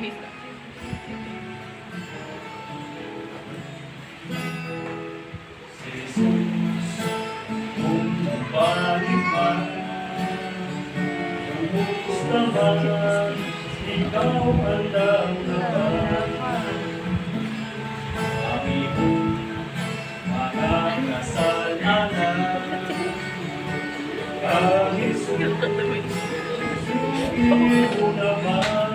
Misa. Ikaw handang naman aming mga kasalanan kahit susuin mo naman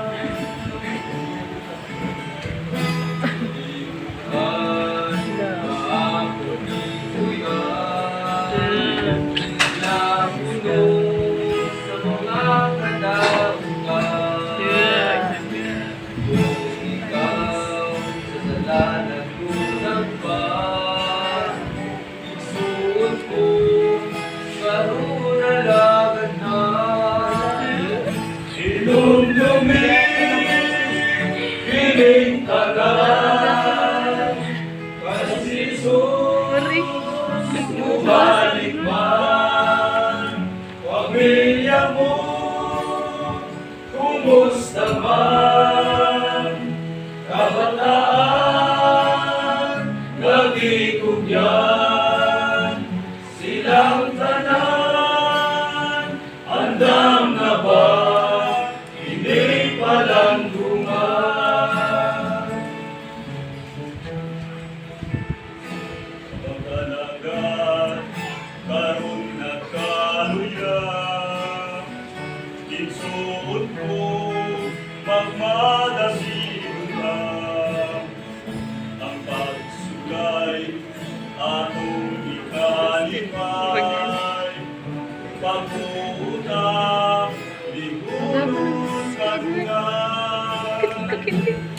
balik man, pamilya mo, kumusta man, kabataan, nag-ikog yan, silang tanan, andam na ba, hindi palang dungan. Karun nagkaluya, kinsuot ko, magmadasigon ka. Ang pagsugay, atong ikalipay, pagpuutang, ligurong kagungan.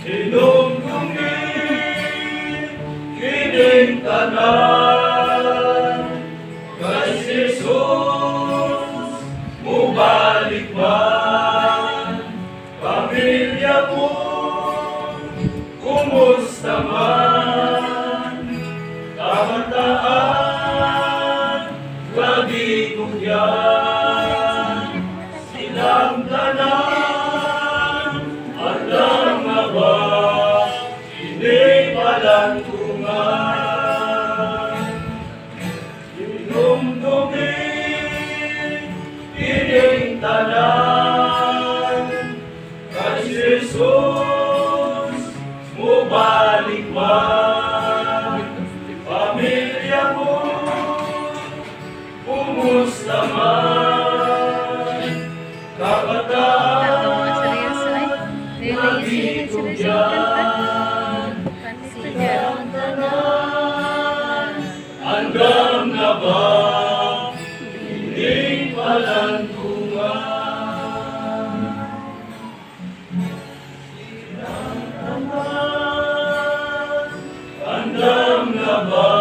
Ilong kungin, kining tanan, kay Jesus, mubalik man, pamilya mo, kumusta man, kabataan, nag-ikog yan, silang tanan, andam na ba, hindi palang tungan. Dumduming ining tanan, kay Jesus, mubalik man, pamilya mo, kumusta man, kabataan, nag-ikog yan, silang tanan, andam na ba, hindi palang tungan. Silang tanan, andam na ba,